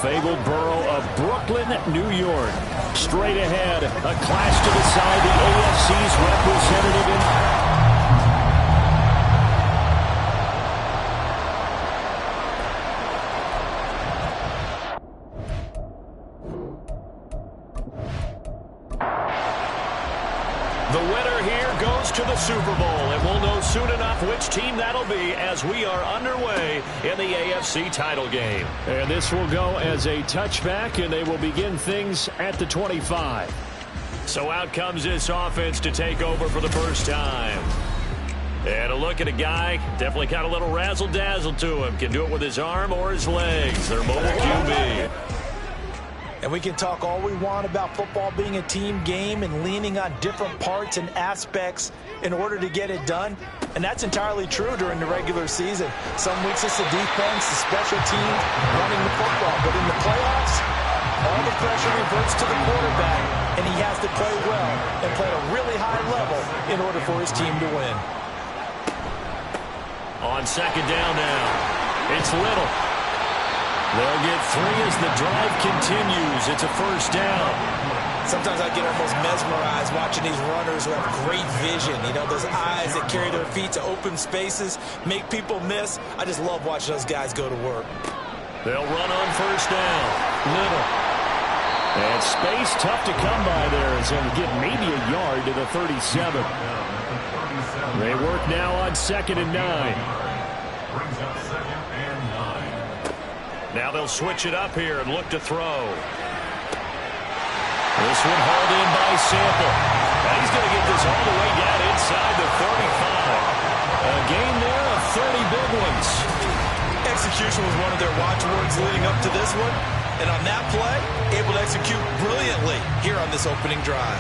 fabled borough of Brooklyn, New York. Straight ahead, a clash to decide the AFC's representative in... The winner here goes to the Super Bowl, and we'll know soon enough which team that'll be as we are underway in the AFC title game. And this will go as a touchback, and they will begin things at the 25. So out comes this offense to take over for the first time. And a look at a guy, definitely got a little razzle-dazzle to him. Can do it with his arm or his legs. Their mobile QB. And we can talk all we want about football being a team game and leaning on different parts and aspects in order to get it done. And that's entirely true during the regular season. Some weeks it's the defense, the special teams running the football. But in the playoffs, all the pressure reverts to the quarterback, and he has to play well and play at a really high level in order for his team to win. On second down now, it's Little. They'll get 3 as the drive continues. It's a first down. Sometimes I get almost mesmerized watching these runners who have great vision. You know, those eyes that carry their feet to open spaces, make people miss. I just love watching those guys go to work. They'll run on first down. Little. And space tough to come by there as they'll get maybe a yard to the 37. They work now on 2nd and 9. Brings up 2nd and 9. Now they'll switch it up here and look to throw. This one hauled in by Sample. And he's going to get this all the way down inside the 35. A gain there of 30 big ones. Execution was one of their watchwords leading up to this one. And on that play, able to execute brilliantly here on this opening drive.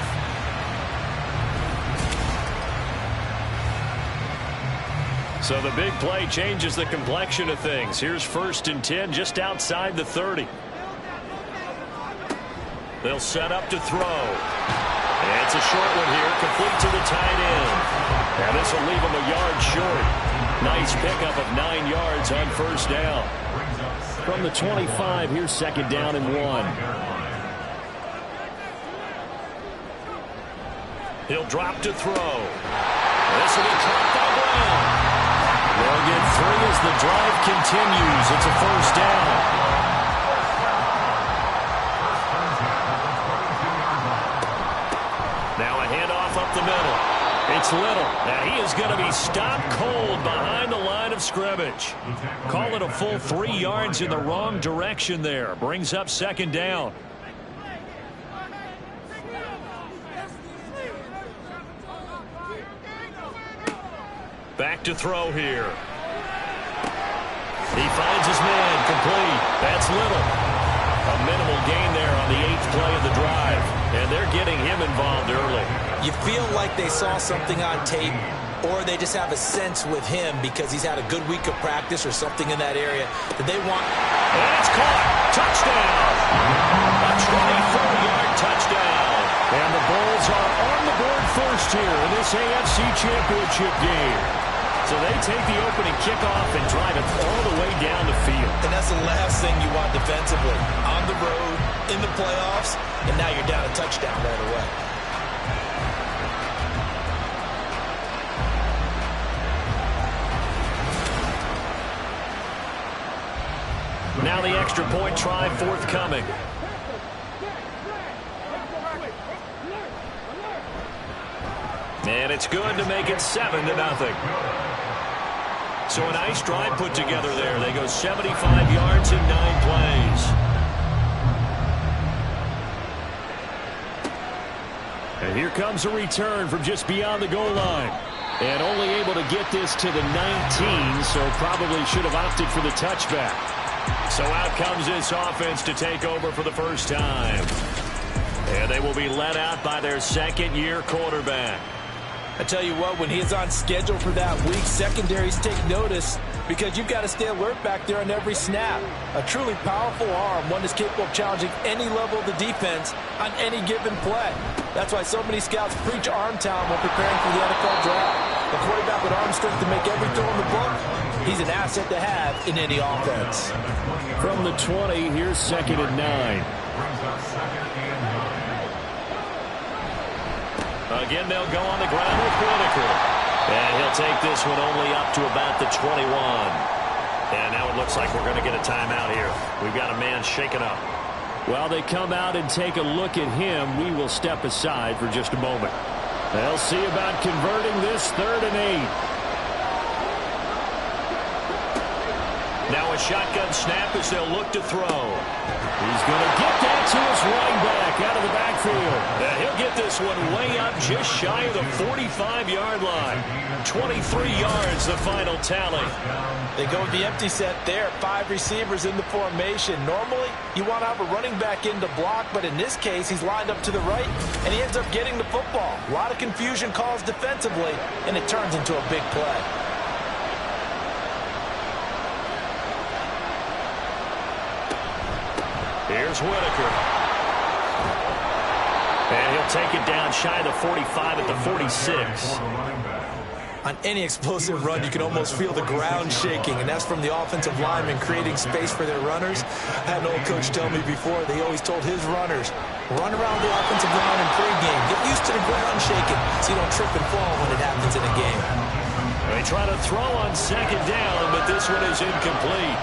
So the big play changes the complexion of things. Here's 1st and 10 just outside the 30. They'll set up to throw. And it's a short one here, complete to the tight end. And this will leave him a yard short. Nice pickup of 9 yards on first down. From the 25, here's 2nd down and 1. He'll drop to throw. This will be caught by Brown. They'll get 3 as the drive continues. It's a first down. Now a handoff up the middle. It's Little. Now he is going to be stopped cold behind the line of scrimmage. Call it a full 3 yards in the wrong direction there. Brings up 2nd down. Back to throw here. He finds his man complete. That's Little. A minimal gain there on the 8th play of the drive. And they're getting him involved early. You feel like they saw something on tape, or they just have a sense with him because he's had a good week of practice or something in that area that they want. And it's caught. Touchdown. A 24-yard touchdown. And the Bulls are on the board first here in this AFC Championship game. So they take the opening kickoff and drive it all the way down the field. And that's the last thing you want defensively. On the road, in the playoffs, and now you're down a touchdown right away. Now the extra point try forthcoming. And it's good to make it 7-0. So a nice drive put together there. They go 75 yards in 9 plays. And here comes a return from just beyond the goal line. And only able to get this to the 19, so probably should have opted for the touchback. So out comes this offense to take over for the first time. And they will be led out by their second-year quarterback. I tell you what, when he's on schedule for that week, secondaries take notice because you've got to stay alert back there on every snap. A truly powerful arm, one that's capable of challenging any level of the defense on any given play. That's why so many scouts preach arm talent when preparing for the NFL draft. A quarterback with arm strength to make every throw in the book, He's an asset to have in any offense. From the 20, here's 2nd and 9. Again, they'll go on the ground with Whitaker. And he'll take this one only up to about the 21. And now it looks like we're going to get a timeout here. We've got a man shaken up. While they come out and take a look at him, we will step aside for just a moment. They'll see about converting this 3rd and 8. Now a shotgun snap as they'll look to throw. He's going to get that to his running back out of the backfield. And he'll get this one way up just shy of the 45-yard line. 23 yards, the final tally. They go with the empty set there. 5 receivers in the formation. Normally, you want to have a running back in to block, but in this case, he's lined up to the right, and he ends up getting the football. A lot of confusion calls defensively, and it turns into a big play. Here's Whitaker. And he'll take it down shy of the 45 at the 46. On any explosive run, you can almost feel the ground shaking, and that's from the offensive linemen creating space for their runners. I had an old coach tell me before, they always told his runners, run around the offensive line in pregame. Get used to the ground shaking so you don't trip and fall when it happens in a game. They try to throw on 2nd down, but this one is incomplete.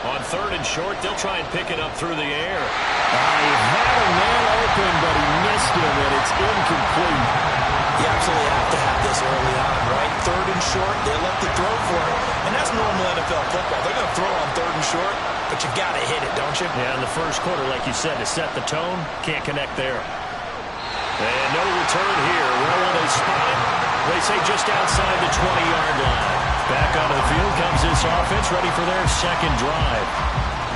On 3rd and short, they'll try and pick it up through the air. He had a man open, but he missed him, and it's incomplete. You absolutely have to have this early on, right? 3rd and short, they let the throw for it. And that's normal NFL football. They're going to throw on 3rd and short, but you got to hit it, don't you? Yeah, in the first quarter, like you said, to set the tone, can't connect there. And no return here. Where will they spot it? They say just outside the 20-yard line. Back onto the field comes this offense, ready for their 2nd drive.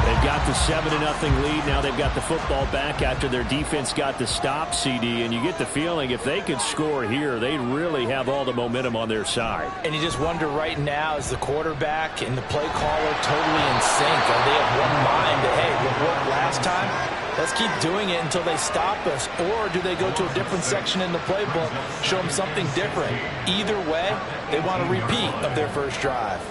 They've got the 7-0 lead. Now they've got the football back after their defense got the stop, CD. And you get the feeling if they could score here, they really have all the momentum on their side. And you just wonder right now, is the quarterback and the play caller totally in sync? Are they of one mind that, hey, what worked last time? Let's keep doing it until they stop us. Or do they go to a different section in the playbook, show them something different? Either way, they want a repeat of their first drive.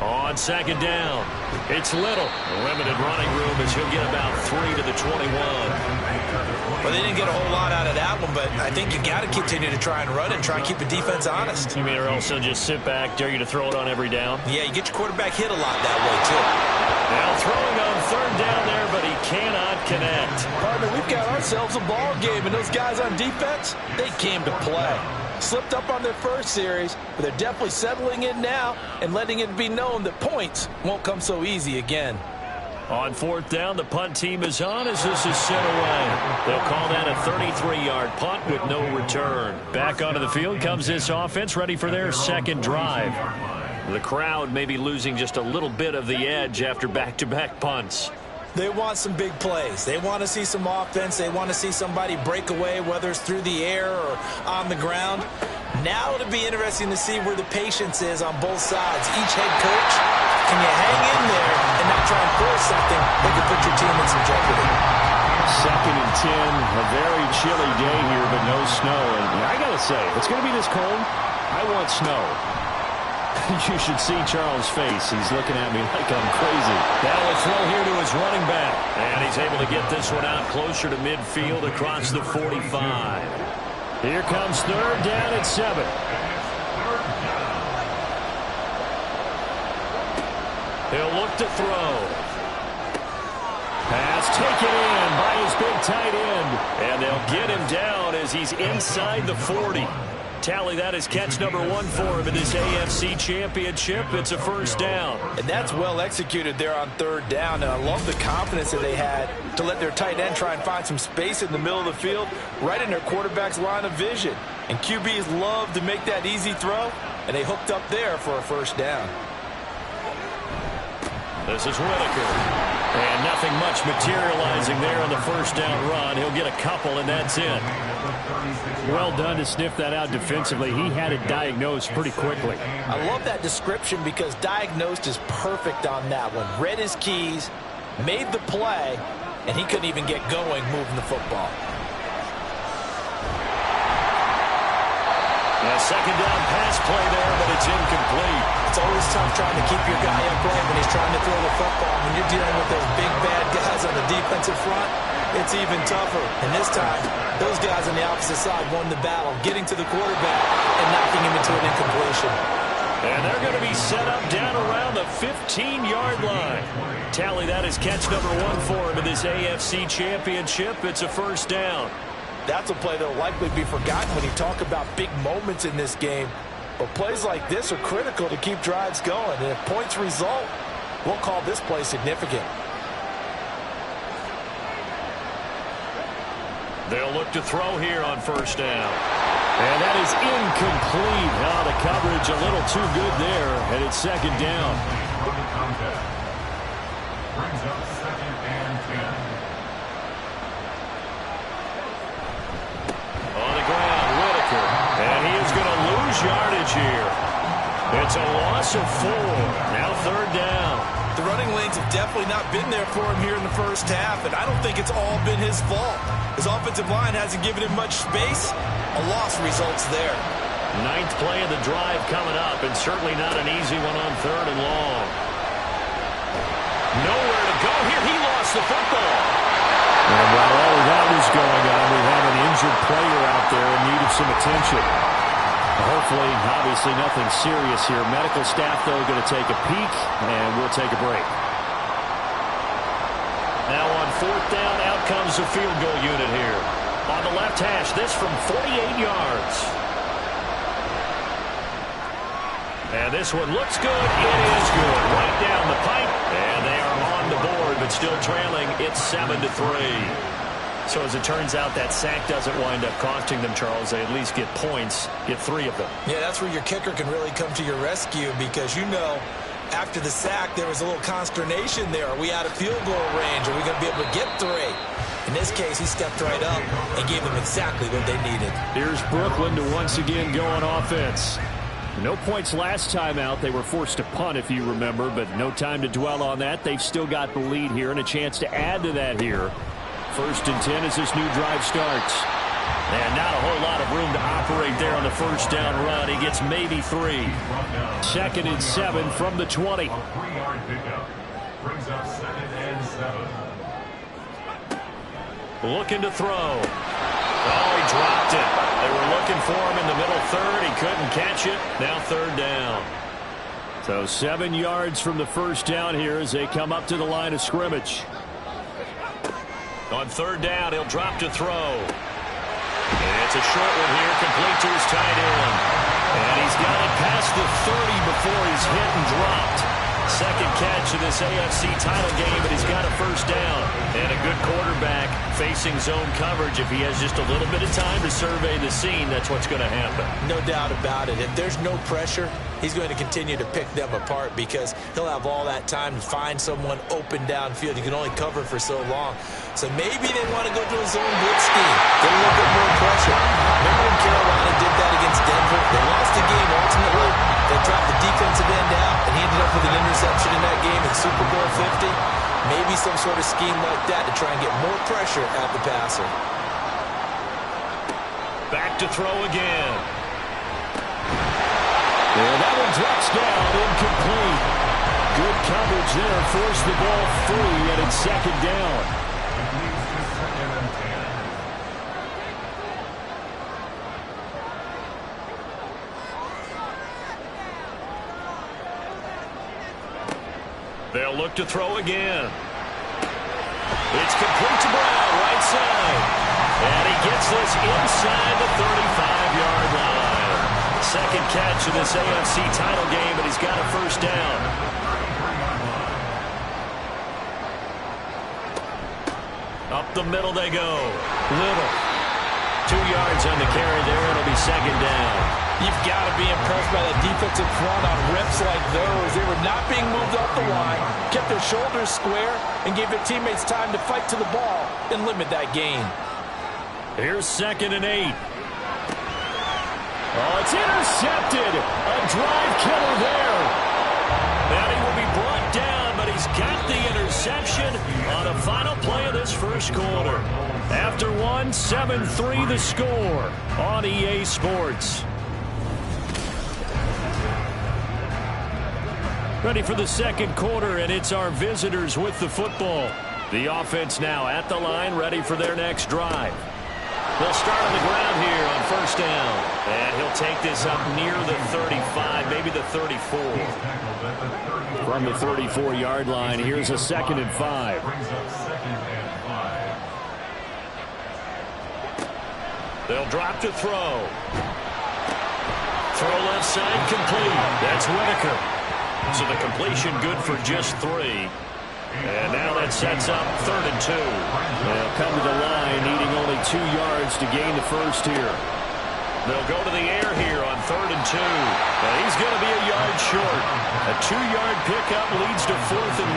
On 2nd down, it's Little. Limited running room as he'll get about 3 to the 21. Well, they didn't get a whole lot out of that one, but I think you got to continue to try and run and try and keep the defense honest. You mean or also just sit back, dare you to throw it on every down? Yeah, you get your quarterback hit a lot that way, too. Now throwing on 3rd down there, but he cannot connect. Partner, we've got ourselves a ball game, and those guys on defense, they came to play. Slipped up on their first series, but they're definitely settling in now and letting it be known that points won't come so easy again. On 4th down, the punt team is on as this is sent away. They'll call that a 33-yard punt with no return. Back onto the field comes this offense, ready for their 2nd drive. The crowd may be losing just a little bit of the edge after back-to-back punts. They want some big plays. They want to see some offense. They want to see somebody break away, whether it's through the air or on the ground. Now it'll be interesting to see where the patience is on both sides. Each head coach, can you hang in there and not try and force something that could put your team in some jeopardy? 2nd and 10, a very chilly day here, but no snow. And I got to say, if it's going to be this cold, I want snow. You should see Charles' face. He's looking at me like I'm crazy. Now a throw here to his running back. And he's able to get this one out closer to midfield across the 45. Here comes 3rd down at 7. He'll look to throw. Pass taken in by his big tight end. And they'll get him down as he's inside the 40. Tally that as catch number 1 for him in this AFC Championship. It's a 1st down. And that's well executed there on 3rd down. And I love the confidence that they had to let their tight end try and find some space in the middle of the field, right in their quarterback's line of vision. And QBs love to make that easy throw, and they hooked up there for a 1st down. This is Whitaker. And nothing much materializing there on the 1st down run. He'll get a couple, and that's it. Well done to sniff that out defensively. He had it diagnosed pretty quickly. I love that description because diagnosed is perfect on that one. Read his keys, made the play, and he couldn't even get going moving the football. A second down pass play there, but it's incomplete. It's always tough trying to keep your guy upright when he's trying to throw the football. When you're dealing with those big, bad guys on the defensive front, it's even tougher. And this time, those guys on the opposite side won the battle, getting to the quarterback and knocking him into an incompletion. And they're going to be set up down around the 15-yard line. Tally, that is catch number 1 for him in this AFC Championship. It's a first down. That's a play that will likely be forgotten when you talk about big moments in this game. But plays like this are critical to keep drives going. And if points result, we'll call this play significant. They'll look to throw here on first down. And that is incomplete. Oh, the coverage a little too good there, and it's second down. Brings up 2nd and 10. On the ground, Whitaker. And he is going to lose yardage here. It's a loss of 4. Now third down. The running lanes have definitely not been there for him here in the first half, and I don't think it's all been his fault. His offensive line hasn't given him much space. A loss results there. 9th play of the drive coming up, and certainly not an easy one on third and long. Nowhere to go here. He lost the football. And while all that was going on, we have an injured player out there in need of some attention. Hopefully, obviously nothing serious here. Medical staff, though, going to take a peek, and we'll take a break. Now on fourth down, out comes the field goal unit here. On the left hash, this from 48 yards. And this one looks good. It is good. Right down the pipe, and they are on the board, but still trailing. It's 7-3. So as it turns out, that sack doesn't wind up costing them, Charles. They at least get points, get 3 of them. Yeah, that's where your kicker can really come to your rescue because, you know, after the sack, there was a little consternation there. Are we out of field goal range? Are we going to be able to get 3? In this case, he stepped right up and gave them exactly what they needed. Here's Brooklyn to once again go on offense. No points last time out. They were forced to punt, if you remember, but no time to dwell on that. They've still got the lead here and a chance to add to that here. 1st and 10 as this new drive starts. And not a whole lot of room to operate there on the first down run. He gets maybe 3. 2nd and 7 from the 20. 3-yard pickup. Brings up 2nd and 7. Looking to throw. Oh, he dropped it. They were looking for him in the middle third. He couldn't catch it. Now third down. So 7 yards from the first down here as they come up to the line of scrimmage. On third down, he'll drop to throw. And it's a short one here, complete to his tight end. And he's got it past the 30 before he's hit and dropped. Second catch of this AFC title game, but he's got a first down. And a good quarterback facing zone coverage. If he has just a little bit of time to survey the scene, that's what's going to happen. No doubt about it. If there's no pressure, he's going to continue to pick them apart because he'll have all that time to find someone open downfield. You can only cover for so long. So maybe they want to go to a zone blitz scheme, get a little bit more pressure. Remember when Carolina did that against Denver? They lost the game ultimately. They dropped the defensive end out, and he ended up with an interception in that game in Super Bowl 50. Maybe some sort of scheme like that to try and get more pressure at the passer. Back to throw again. And that one drops down, incomplete. Good coverage there, forced the ball free, and it's second down. They'll look to throw again. It's complete to Brown, right side. And he gets this inside the 35-yard line. Second catch of this AFC title game, but he's got a first down. Up the middle they go. Little. 2 yards on the carry there. It'll be second down. You've got to be impressed by the defensive front on reps like those. They were not being moved off the line, kept their shoulders square, and gave their teammates time to fight to the ball and limit that gain. Here's 2nd and 8. Oh, it's intercepted. A drive killer there. And he will be brought down, but he's got the interception. interception on the final play of this first quarter. After one, 7-3 the score on EA Sports. Ready for the second quarter, and it's our visitors with the football. The offense now at the line, ready for their next drive. They'll start on the ground here on first down. And he'll take this up near the 35, maybe the 34. From the 34-yard line, here's a 2nd and 5. They'll drop to throw. Throw left side complete. That's Whitaker. So the completion good for just 3. And now that sets up 3rd and 2. They'll come to the line, needing only 2 yards to gain the first here. They'll go to the air here on 3rd and 2. And he's going to be a yard short. A 2-yard pickup leads to 4th and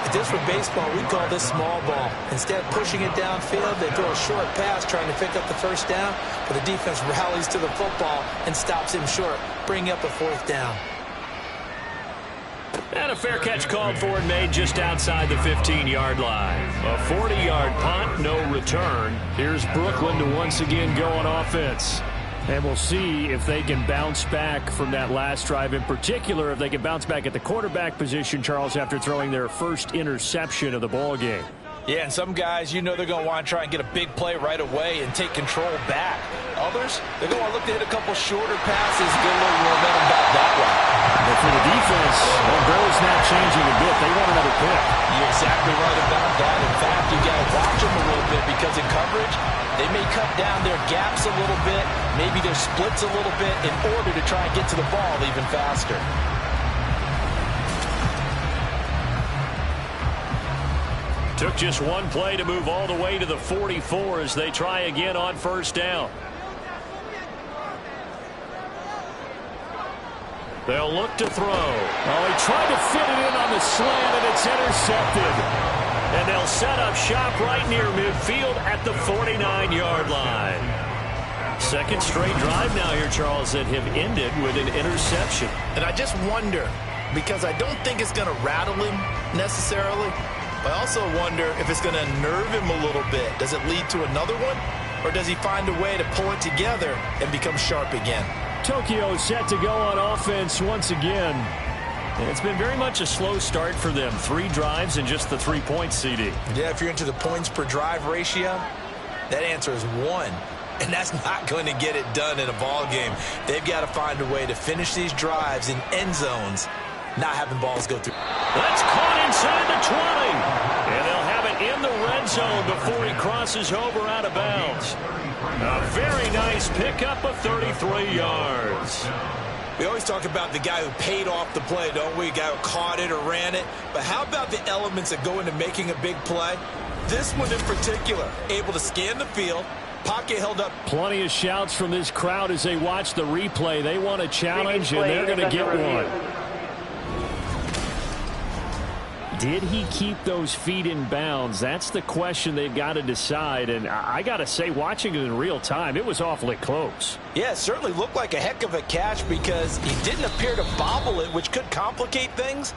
1. Just for baseball, we call this small ball. Instead of pushing it downfield, they throw a short pass trying to pick up the first down, but the defense rallies to the football and stops him short, bringing up a 4th down. And a fair catch called for and made just outside the 15-yard line. A 40-yard punt, no return. Here's Brooklyn to once again go on offense. And we'll see if they can bounce back from that last drive. In particular, if they can bounce back at the quarterback position, Charles, after throwing their first interception of the ball game. Yeah, and some guys, you know they're going to want to try and get a big play right away and take control back. Others, they're going to look to hit a couple shorter passes, get a little momentum back that way. But for the defense, well, Burrow's not changing a bit. They want another pick. You're exactly right about that. In fact, you got to watch them a little bit because in coverage, they may cut down their gaps a little bit, maybe their splits a little bit in order to try and get to the ball even faster. Took just one play to move all the way to the 44 as they try again on first down. They'll look to throw. Oh, he tried to fit it in on the slant, and it's intercepted. And they'll set up shop right near midfield at the 49-yard line. Second straight drive now here, Charles, that have ended with an interception. And I just wonder, because I don't think it's going to rattle him necessarily, I also wonder if it's going to nerve him a little bit. Does it lead to another one? Or does he find a way to pull it together and become sharp again? Tokyo set to go on offense once again. It's been very much a slow start for them. 3 drives and just the 3 points, CD. Yeah, if you're into the points per drive ratio, that answer is 1. And that's not going to get it done in a ball game. They've got to find a way to finish these drives in end zones, not having balls go through. That's caught inside the 20. And they'll have it in the red zone before he crosses over out of bounds. A very nice pickup of 33 yards. We always talk about the guy who paid off the play, don't we? The guy who caught it or ran it. But how about the elements that go into making a big play? This one in particular, able to scan the field, pocket held up. Plenty of shouts from this crowd as they watch the replay. They want a challenge, and they're going to get one. Did he keep those feet in bounds? That's the question they've got to decide. And I got to say, watching it in real time, it was awfully close. Yeah, it certainly looked like a heck of a catch because he didn't appear to bobble it, which could complicate things.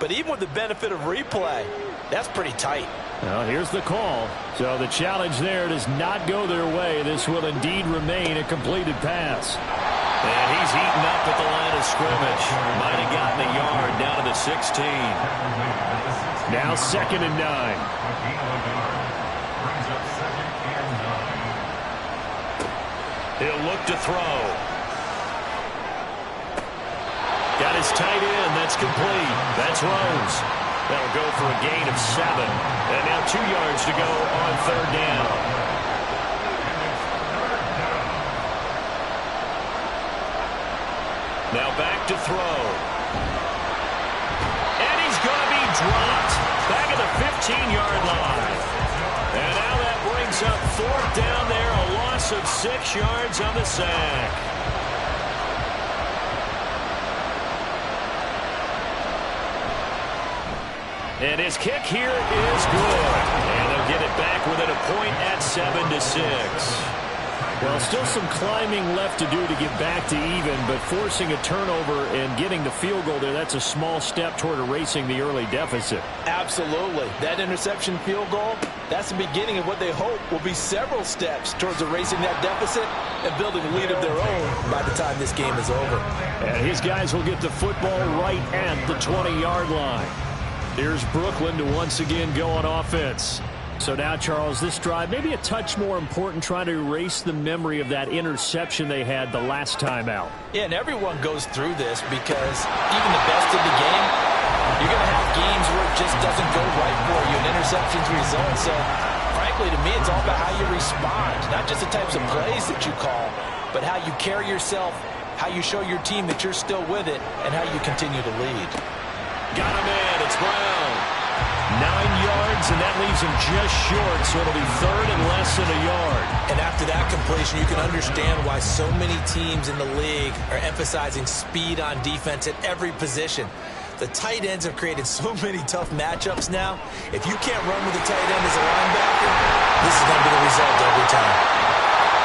But even with the benefit of replay, that's pretty tight. Well, here's the call. So the challenge there does not go their way. This will indeed remain a completed pass. And he's eaten up at the line of scrimmage. Might have gotten a yard down to the 16. Now 2nd and 9. He'll look to throw. Got his tight end. That's complete. That's Rose. That'll go for a gain of 7. And now 2 yards to go on 3rd down. Now back to throw. And he's going to be dropped back at the 15-yard line. And now that brings up 4th down there, a loss of 6 yards on the sack. And his kick here is good. And they'll get it back within a point at 7-6. Well, still some climbing left to do to get back to even, but forcing a turnover and getting the field goal there, that's a small step toward erasing the early deficit. Absolutely. That interception field goal, that's the beginning of what they hope will be several steps towards erasing that deficit and building a lead of their own by the time this game is over. And his guys will get the football right at the 20-yard line. Here's Brooklyn to once again go on offense. So now, Charles, this drive, maybe a touch more important, trying to erase the memory of that interception they had the last time out. Yeah, and everyone goes through this because even the best of the game, you're going to have games where it just doesn't go right for you, and interceptions result. So, frankly, to me, it's all about how you respond, not just the types of plays that you call, but how you carry yourself, how you show your team that you're still with it, and how you continue to lead. Got him in. It's Brown. 9 yards, and that leaves him just short, so it'll be third and less than a yard. And after that completion, you can understand why so many teams in the league are emphasizing speed on defense at every position. The tight ends have created so many tough matchups now. If you can't run with a tight end as a linebacker, this is going to be the result every time.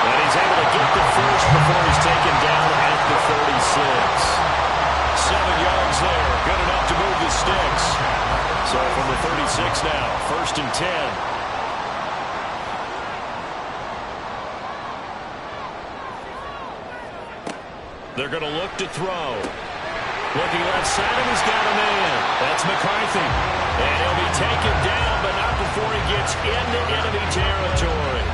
And he's able to get the first before he's taken down at the 36. 7 yards there, good enough to move the sticks. So from the 36 now, first and 10. They're going to look to throw. Looking left side, and he's got a man. That's McCarthy. And he'll be taken down, but not before he gets into enemy territory.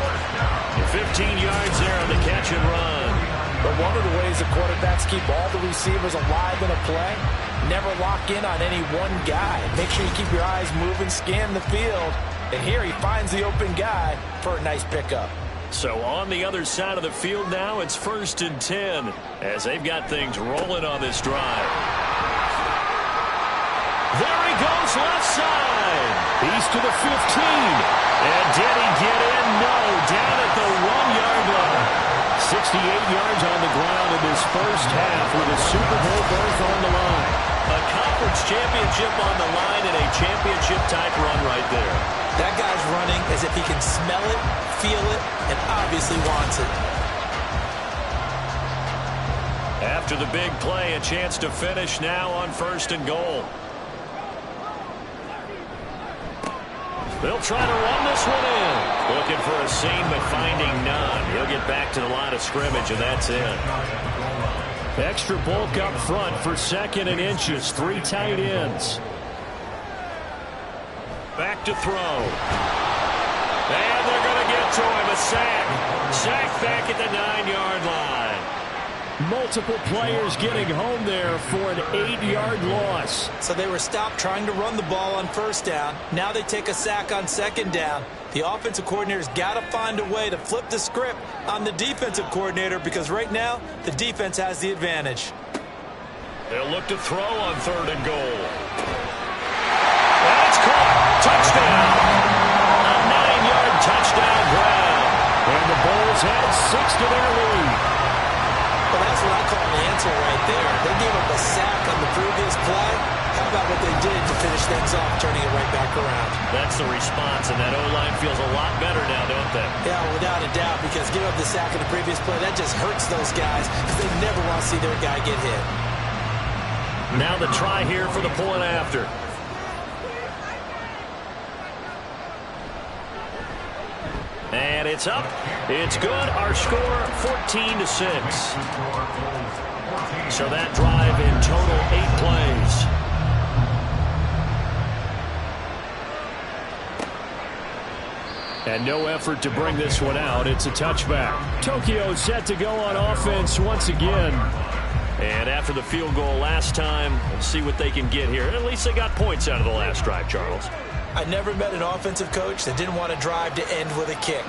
15 yards there on the catch and run. But one of the ways the quarterbacks keep all the receivers alive in a play, never lock in on any one guy. Make sure you keep your eyes moving, scan the field. And here he finds the open guy for a nice pickup. So on the other side of the field now, it's first and 10 as they've got things rolling on this drive. There he goes, left side. He's to the 15. And did he get in? No, down at the 1-yard line. 68 yards on the ground in this first half with a Super Bowl berth on the line. A conference championship on the line and a championship-type run right there. That guy's running as if he can smell it, feel it, and obviously wants it. After the big play, a chance to finish now on first and goal. They'll try to run this one in. Looking for a seam, but finding none. He'll get back to the line of scrimmage, and that's it. Extra bulk up front for second and inches. 3 tight ends. Back to throw. And they're going to get to him. A sack. Sack back at the 9-yard line. Multiple players getting home there for an 8-yard loss. So they were stopped trying to run the ball on first down. Now they take a sack on second down. The offensive coordinator's got to find a way to flip the script on the defensive coordinator because right now the defense has the advantage. They'll look to throw on third and goal. And it's caught. Touchdown. A 9-yard touchdown grab. And the Bulls add 6 to their lead. Well, that's what I call an answer right there. They gave up a sack on the previous play. How about what they did to finish things off, turning it right back around? That's the response, and that O-line feels a lot better now, don't they? Yeah, without a doubt, because giving up the sack in the previous play, that just hurts those guys because they never want to see their guy get hit. Now the try here for the point after. And it's up. It's good. Our score, 14-6. So that drive in total 8 plays. And no effort to bring this one out. It's a touchback. Tokyo set to go on offense once again. And after the field goal last time, let's see what they can get here. At least they got points out of the last drive, Charles. I never met an offensive coach that didn't want to drive to end with a kick.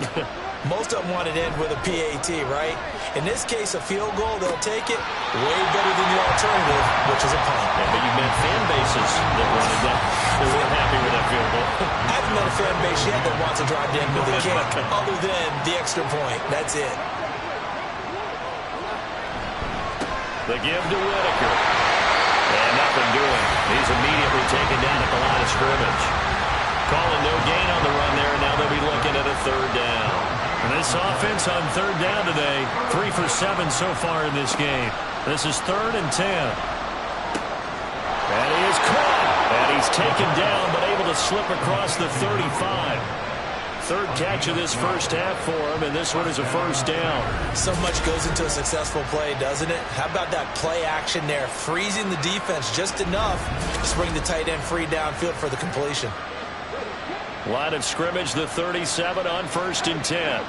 Most of them wanted to end with a PAT, right? In this case, a field goal, they'll take it way better than the alternative, which is a punt. Yeah, but you met fan bases that wanted that. They weren't happy with that field goal. I haven't met a fan base yet that wants to drive to end with a kick, other than the extra point. That's it. The give to Whitaker. And nothing doing. He's immediately taken down at the line of scrimmage. Calling no gain on the run there, and now they'll be looking at a third down. And this offense on third down today, 3 for 7 so far in this game. This is 3rd and 10. And he is caught. And he's taken down, but able to slip across the 35. 3rd catch of this first half for him, and this one is a first down. So much goes into a successful play, doesn't it? How about that play action there, freezing the defense just enough to bring the tight end free downfield for the completion. Line of scrimmage, the 37 on 1st and 10.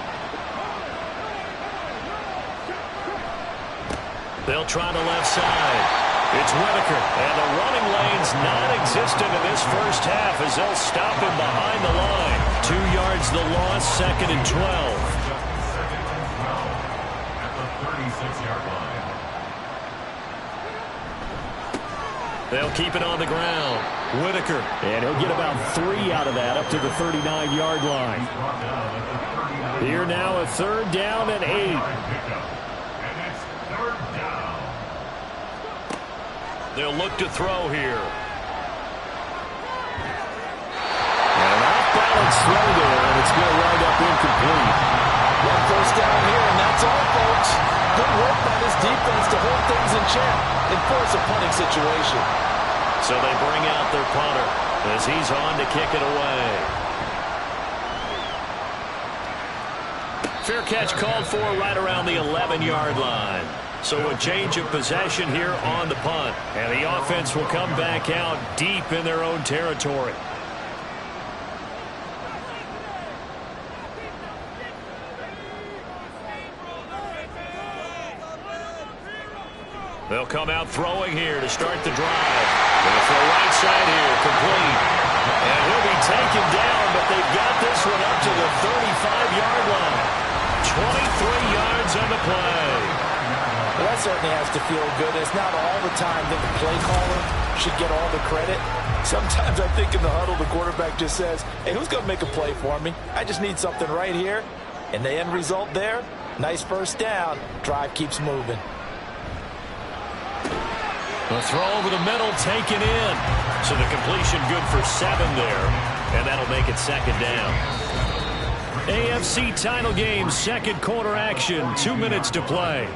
They'll try the left side. It's Whitaker, and the running lane's non-existent in this first half as they'll stop him behind the line. 2 yards the loss, 2nd and 12. At the 36-yard line. They'll keep it on the ground. Whitaker, and he'll get about 3 out of that up to the 39-yard line. Here now a 3rd down and 8. They'll look to throw here. And an off-balance throw there, and it's going to wind up incomplete. One first down here, and that's all, folks. Good work by this defense to hold things in check and force a punting situation. So they bring out their punter as he's on to kick it away. Fair catch called for right around the 11-yard line. So a change of possession here on the punt. And the offense will come back out deep in their own territory. They'll come out throwing here to start the drive. They'll throw right side here, complete. And he'll be taken down, but they've got this one up to the 35-yard line. 23 yards on the play. Well, that certainly has to feel good. It's not all the time that the play caller should get all the credit. Sometimes I think in the huddle, the quarterback just says, hey, who's going to make a play for me? I just need something right here. And the end result there, nice first down. Drive keeps moving. The throw over the middle, taken in. So the completion good for 7 there. And that'll make it 2nd down. AFC title game, 2nd quarter action. 2 minutes to play.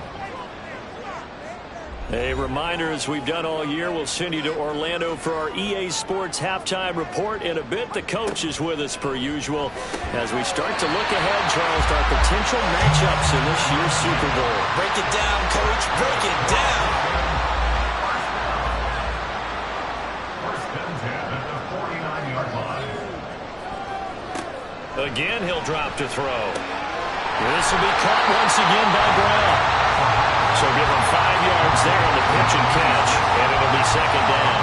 A reminder, as we've done all year, we'll send you to Orlando for our EA Sports halftime report. In a bit, the coach is with us per usual as we start to look ahead, Charles, to our potential matchups in this year's Super Bowl. Break it down, Coach. Break it down. First and 10 at the 49-yard line. Again, he'll drop to throw. This will be caught once again by Brown. So give him 5 yards there on the pitch and catch, and it'll be 2nd down.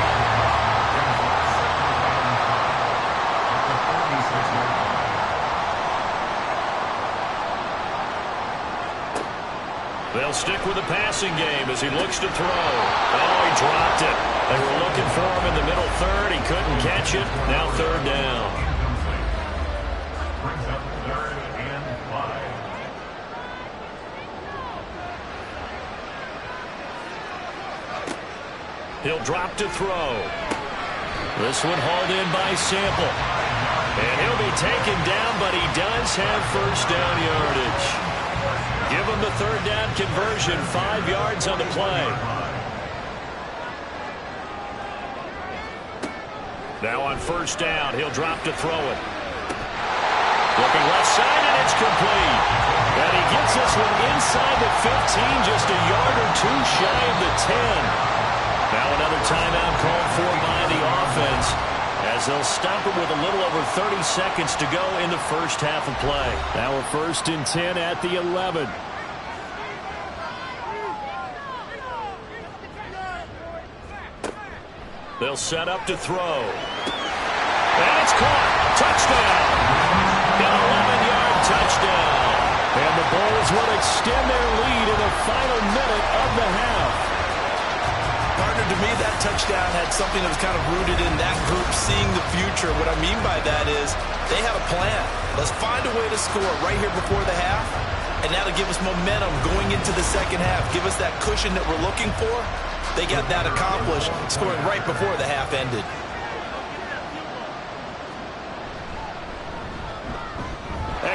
They'll stick with the passing game as he looks to throw. Oh, he dropped it. They were looking for him in the middle 3rd. He couldn't catch it. Now 3rd down. Brings up 3rd and 5. He'll drop to throw. This one hauled in by Sample. And he'll be taken down, but he does have first down yardage. Give him the 3rd down conversion, 5 yards on the play. Now on first down, he'll drop to throw it. Looking left side, and it's complete. And he gets this one inside the 15, just a yard or 2 shy of the 10. Now another timeout called for by the offense as they'll stop it with a little over 30 seconds to go in the first half of play. Now a 1st and 10 at the 11. They'll set up to throw. And it's caught. Touchdown. An 11-yard touchdown. And the Bulls will extend their lead in the final minute of the half. Partner, to me, that touchdown had something that was kind of rooted in that group seeing the future. What I mean by that is they had a plan. Let's find a way to score right here before the half, and that'll give us momentum going into the second half. Give us that cushion that we're looking for. They got that accomplished, scoring right before the half ended.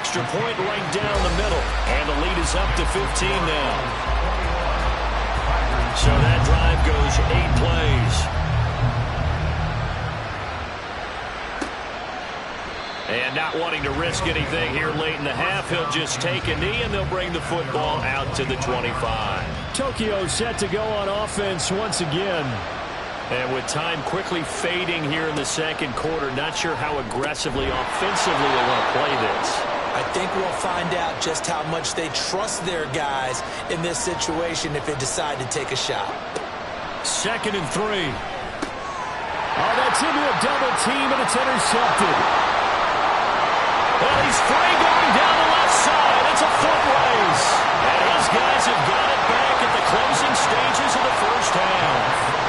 extra point right down the middle. And the lead is up to 15 now. So that drive goes 8 plays. And not wanting to risk anything here late in the half, he'll just take a knee, and they'll bring the football out to the 25. Tokyo set to go on offense once again. And with time quickly fading here in the second quarter, not sure how aggressively, offensively they want to play this. I think we'll find out just how much they trust their guys in this situation if they decide to take a shot. 2nd and 3. Oh, that's into a double team, and it's intercepted. Well, he's free going down the left side. It's a foot race. And his guys have got it back at the closing stages of the first half.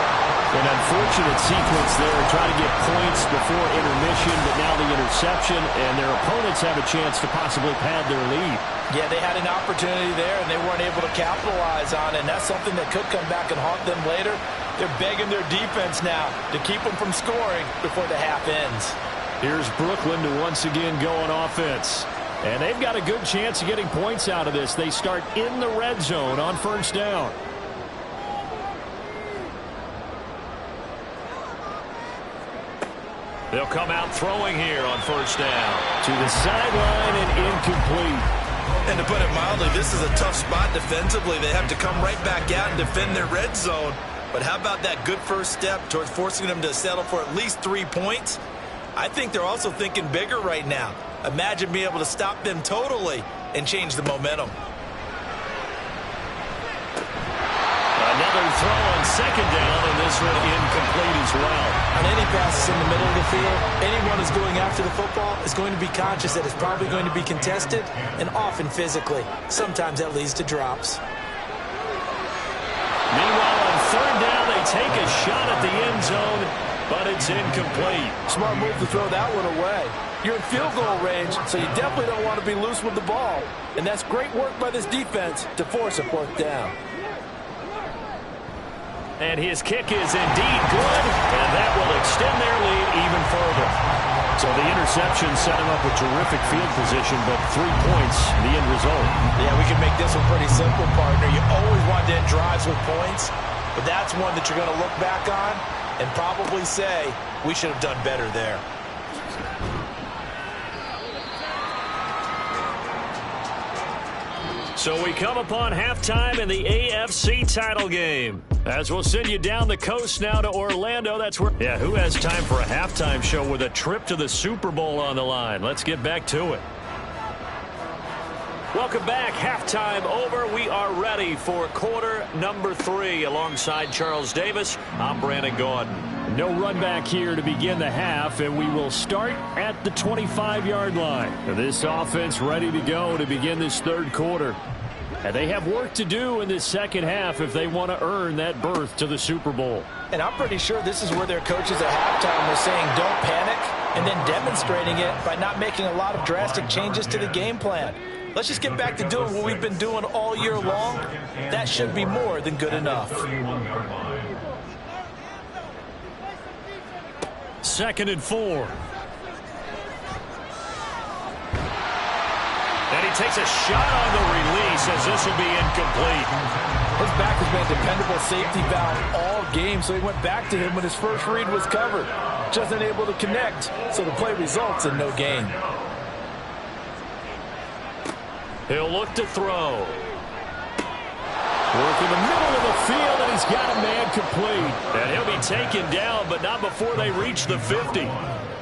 An unfortunate sequence there, trying to get points before intermission, but now the interception, and their opponents have a chance to possibly pad their lead. Yeah, they had an opportunity there, and they weren't able to capitalize on it, and that's something that could come back and haunt them later. They're begging their defense now to keep them from scoring before the half ends. Here's Brooklyn to once again go on offense. And they've got a good chance of getting points out of this. They start in the red zone on first down. They'll come out throwing here on first down. To the sideline and incomplete. And to put it mildly, this is a tough spot defensively. They have to come right back out and defend their red zone. But how about that good first step towards forcing them to settle for at least 3 points? I think they're also thinking bigger right now. Imagine being able to stop them totally and change the momentum. Another throw on second down, and this one incomplete as well. On any passes in the middle of the field, anyone who's going after the football is going to be conscious that it's probably going to be contested and often physically. Sometimes that leads to drops. Meanwhile, on third down, they take a shot at the end zone, but it's incomplete. Smart move to throw that one away. You're in field goal range, so you definitely don't want to be loose with the ball. And that's great work by this defense to force a fourth down. And his kick is indeed good, and that will extend their lead even further. So the interception set him up with terrific field position, but 3 points, the end result. Yeah, we can make this one pretty simple, partner. You always want to end drives with points, but that's one that you're going to look back on and probably say, we should have done better there. So we come upon halftime in the AFC title game. As we'll send you down the coast now to Orlando. That's where, yeah, who has time for a halftime show with a trip to the Super Bowl on the line? Let's get back to it. Welcome back. Halftime over. We are ready for quarter number 3. Alongside Charles Davis, I'm Brandon Gaudin. No run back here to begin the half, and we will start at the 25-yard line. This offense ready to go to begin this third quarter. And they have work to do in this second half if they want to earn that berth to the Super Bowl. And I'm pretty sure this is where their coaches at halftime were saying don't panic, and then demonstrating it by not making a lot of drastic changes to the game plan. Let's just get back to doing what we've been doing all year long. That should be more than good enough. 2nd and 4. And he takes a shot on the release as this will be incomplete. His back has been a dependable safety valve all game, so he went back to him when his first read was covered. Just unable to connect, so the play results in no gain. He'll look to throw. Work in the middle of the field, and he's got a man complete. And he'll be taken down, but not before they reach the 50.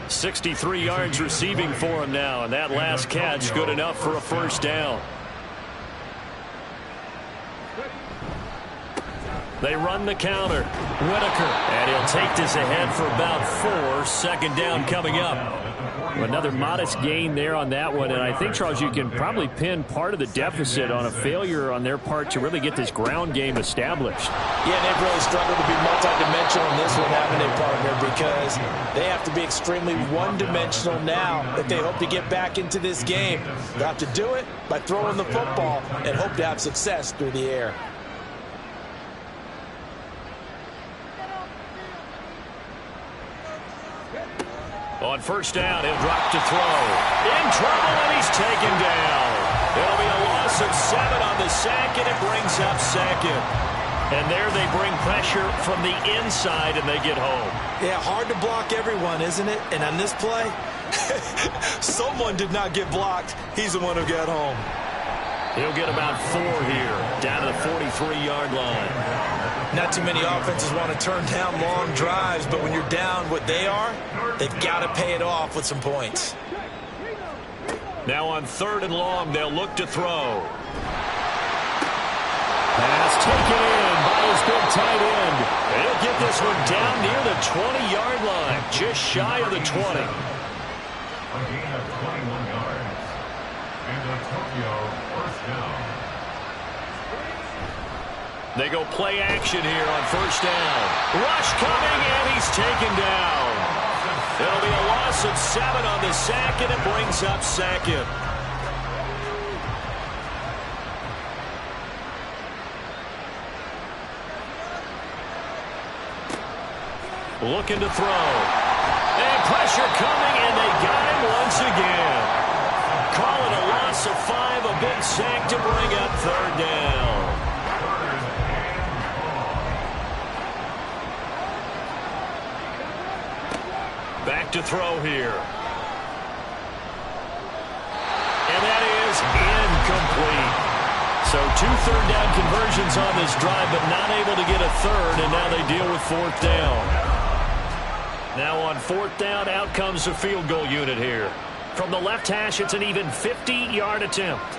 63 yards receiving for him now, and that last catch good enough for a first down. They run the counter. Whitaker, and he'll take this ahead for about 4. Second down coming up. Another modest gain there on that one, and I think, Charles, you can probably pin part of the deficit on a failure on their part to really get this ground game established. Yeah, they've really struggled to be multidimensional in this one, haven't they, partner, because they have to be extremely one-dimensional now if they hope to get back into this game. They have to do it by throwing the football and hope to have success through the air. On first down, he'll drop to throw. In trouble, and he's taken down. It'll be a loss of 7 on the sack, and it brings up second. And there they bring pressure from the inside, and they get home. Yeah, hard to block everyone, isn't it? And on this play, someone did not get blocked. He's the one who got home. He'll get about 4 here, down to the 43-yard line. Not too many offenses want to turn down long drives, but when you're down what they are, they've got to pay it off with some points. Now on 3rd and long, they'll look to throw. Pass taken in by his big tight end. He'll get this one down near the 20-yard line, just shy of the 20. A gain of 21 yards. And a Tokyo first down. They go play action here on first down. Rush coming, and he's taken down. It'll be a loss of 7 on the sack, and it brings up second. Looking to throw. And pressure coming, and they got him once again. Call it a loss of 5, a big sack to bring up 3rd down. Back to throw here. And that is incomplete. So 2 third-down conversions on this drive, but not able to get a third, and now they deal with 4th down. Now on 4th down, out comes the field goal unit here. From the left hash, it's an even 50-yard attempt.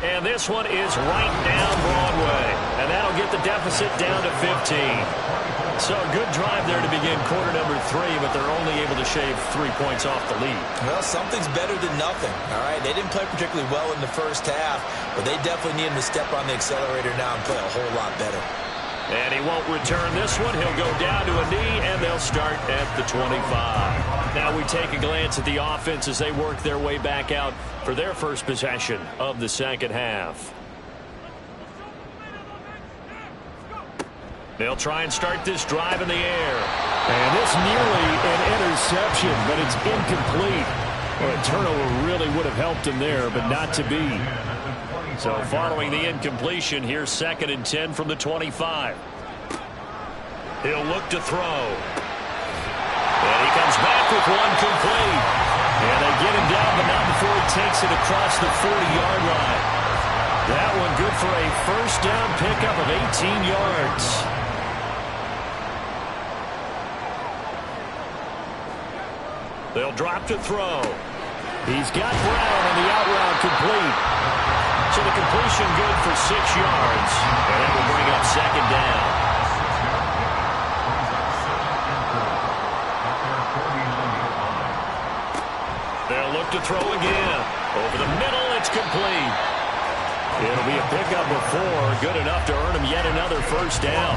And this one is right down Broadway. And that'll get the deficit down to 15. So a good drive there to begin quarter number 3, but they're only able to shave 3 points off the lead. Well, something's better than nothing, all right? They didn't play particularly well in the first half, but they definitely need him to step on the accelerator now and play a whole lot better. And he won't return this one. He'll go down to a knee, and they'll start at the 25. Now we take a glance at the offense as they work their way back out for their first possession of the second half. They'll try and start this drive in the air. And this nearly an interception, but it's incomplete. Well, a turnover really would have helped him there, but not to be. So following the incompletion, here's 2nd and 10 from the 25. He'll look to throw. And he comes back with one complete. And they get him down, but not before he takes it across the 40-yard line. That one good for a first down pickup of 18 yards. They'll drop to throw. He's got Brown on the out route complete. So the completion good for 6 yards. And that will bring up 2nd down. They'll look to throw again. Over the middle, it's complete. It'll be a pickup of 4, good enough to earn them yet another first down.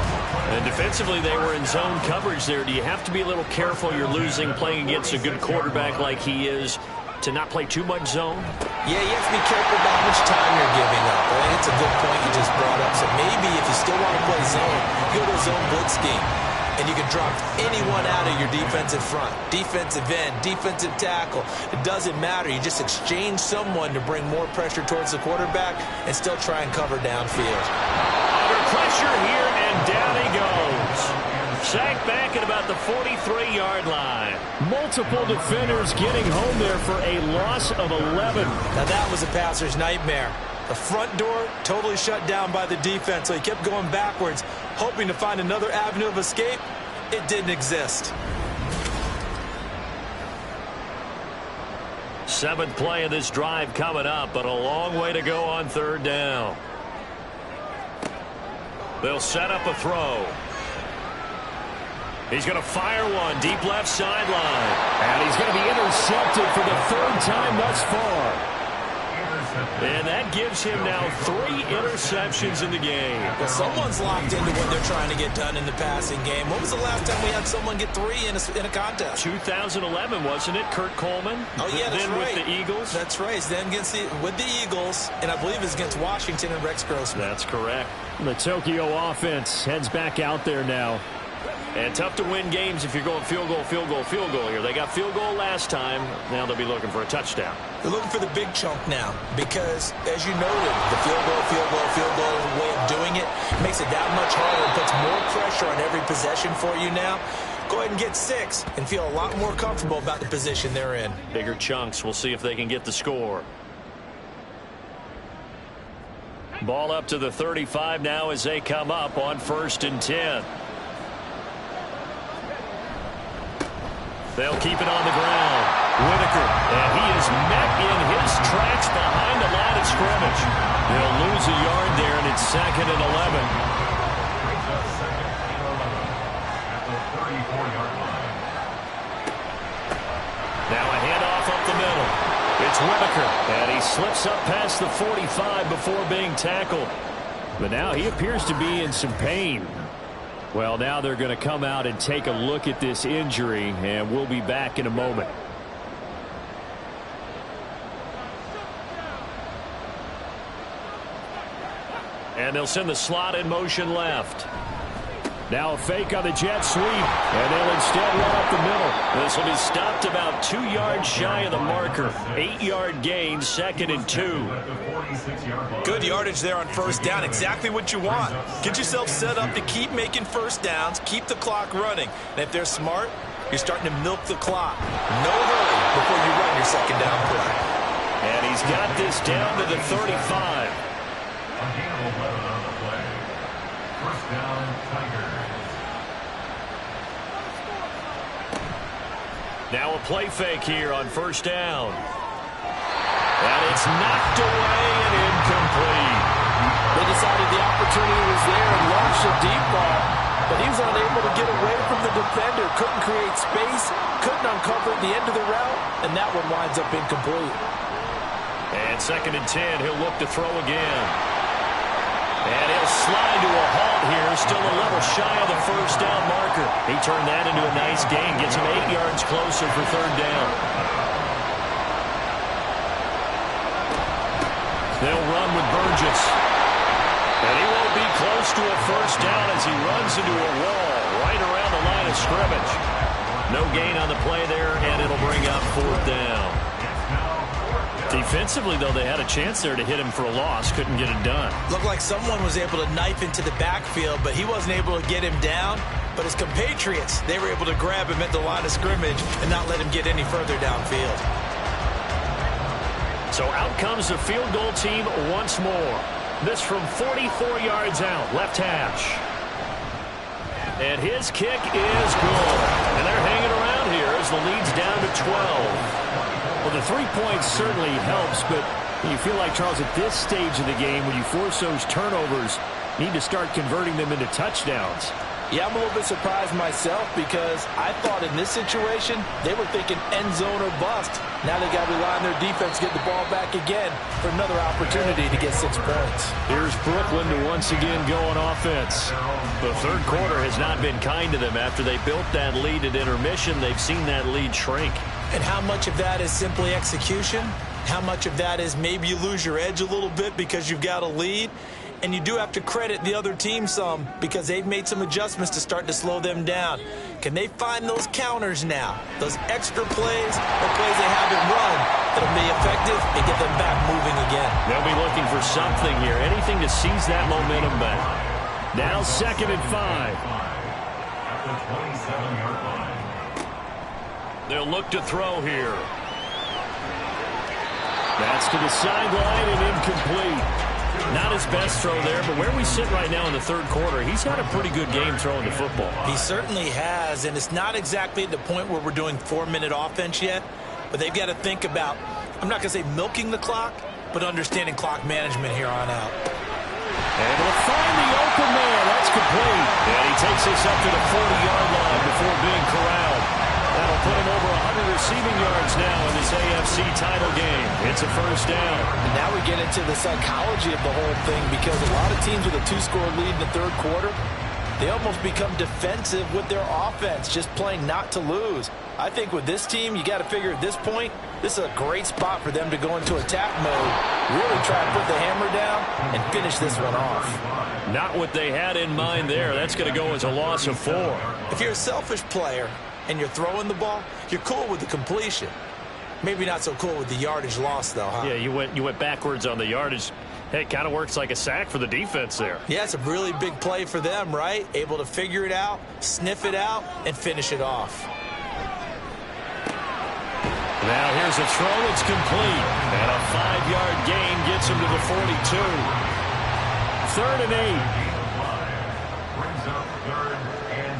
And defensively, they were in zone coverage there. Do you have to be a little careful? You're losing playing against a good quarterback like he is to not play too much zone? Yeah, you have to be careful about how much time you're giving up. I think it's a good point you just brought up. So maybe if you still want to play zone, you go to a zone blitz scheme. And you can drop anyone out of your defensive front, defensive end, defensive tackle. It doesn't matter. You just exchange someone to bring more pressure towards the quarterback and still try and cover downfield. Under pressure here, and down he goes. Sacked back at about the 43-yard line. Multiple defenders getting home there for a loss of 11. Now that was a passer's nightmare. The front door totally shut down by the defense, so he kept going backwards, hoping to find another avenue of escape. It didn't exist. 7th play of this drive coming up, but a long way to go on 3rd down. They'll set up a throw. He's going to fire one deep left sideline. And he's going to be intercepted for the 3rd time thus far. And that gives him now 3 interceptions in the game. Well, someone's locked into what they're trying to get done in the passing game. When was the last time we had someone get 3 in a contest? 2011, wasn't it? Kurt Coleman? Oh, yeah, that's then right. With the Eagles? That's right. It's then with the Eagles, and I believe it's against Washington and Rex Grossman. That's correct. The Tokyo offense heads back out there now. And tough to win games if you're going field goal, field goal, field goal here. They got field goal last time. Now they'll be looking for a touchdown. They're looking for the big chunk now because, as you noted, the field goal way of doing it makes it that much harder and puts more pressure on every possession for you now. Go ahead and get 6 and feel a lot more comfortable about the position they're in. Bigger chunks. We'll see if they can get the score. Ball up to the 35 now as they come up on 1st and 10. They'll keep it on the ground. Whitaker, and he is met in his tracks behind the line of scrimmage. They'll lose a yard there, and it's 2nd and 11. Now a handoff up the middle. It's Whitaker, and he slips up past the 45 before being tackled. But now he appears to be in some pain. Well, now they're going to come out and take a look at this injury, and we'll be back in a moment. And they'll send the slot in motion left. Now a fake on the jet sweep, and they'll instead run up the middle. This will be stopped about 2 yards shy of the marker. 8-yard gain, 2nd and 2. Good yardage there on 1st down. Exactly what you want. Get yourself set up to keep making 1st downs, keep the clock running. And if they're smart, you're starting to milk the clock. No hurry before you run your 2nd down play. And he's got this down to the 35. First down, Tigers. Now a play fake here on 1st down. And it's knocked away and incomplete. They decided the opportunity was there and launched a deep ball, but he was unable to get away from the defender. Couldn't create space, couldn't uncover the end of the route, and that one winds up incomplete. And 2nd and 10, he'll look to throw again. And he'll slide to a halt here, still a little shy of the 1st down marker. He turned that into a nice gain, gets him 8 yards closer for 3rd down. They'll run with Burgess. And he won't be close to a 1st down as he runs into a wall right around the line of scrimmage. No gain on the play there, and it'll bring up 4th down. Defensively, though, they had a chance there to hit him for a loss. Couldn't get it done. Looked like someone was able to knife into the backfield, but he wasn't able to get him down. But his compatriots, they were able to grab him at the line of scrimmage and not let him get any further downfield. So out comes the field goal team once more. This from 44 yards out, left hash. And his kick is good. And they're hanging around here as the lead's down to 12. Well, the 3 points certainly helps, but you feel like, Charles, at this stage of the game, when you force those turnovers, you need to start converting them into touchdowns. Yeah, I'm a little bit surprised myself because I thought in this situation they were thinking end zone or bust. Now they got to rely on their defense, get the ball back again for another opportunity to get 6 points. Here's Brooklyn to once again go on offense. The 3rd quarter has not been kind to them. After they built that lead at intermission, they've seen that lead shrink. And how much of that is simply execution? How much of that is maybe you lose your edge a little bit because you've got a lead? And you do have to credit the other team some because they've made some adjustments to start to slow them down. Can they find those counters now? Those extra plays or plays they haven't run that'll be effective and get them back moving again. They'll be looking for something here. Anything to seize that momentum back. Now 2nd and 5. At the 27-yard line. They'll look to throw here. That's to the sideline and incomplete. Not his best throw there, but where we sit right now in the 3rd quarter, he's had a pretty good game throwing the football. He certainly has, and it's not exactly at the point where we're doing 4-minute offense yet, but they've got to think about, I'm not going to say milking the clock, but understanding clock management here on out. And we'll find the open man. That's complete. And he takes this up to the 40-yard line before being corralled. That'll put him over 100 receiving yards now in this AFC title game. It's a 1st down. And now we get into the psychology of the whole thing because a lot of teams with a 2-score lead in the 3rd quarter, they almost become defensive with their offense, just playing not to lose. I think with this team, you got to figure at this point, This is a great spot for them to go into attack mode, really try to put the hammer down and finish this one off. Not what they had in mind there. That's going to go as a loss of 4. If you're a selfish player and you're throwing the ball, you're cool with the completion. Maybe not so cool with the yardage loss, though, huh? Yeah, you went backwards on the yardage. Hey, it kind of works like a sack for the defense there. Yeah, it's a really big play for them, right? Able to figure it out, sniff it out, and finish it off. Now here's a throw. It's complete. And a 5-yard gain gets him to the 42. 3rd and 8. Brings up 3rd and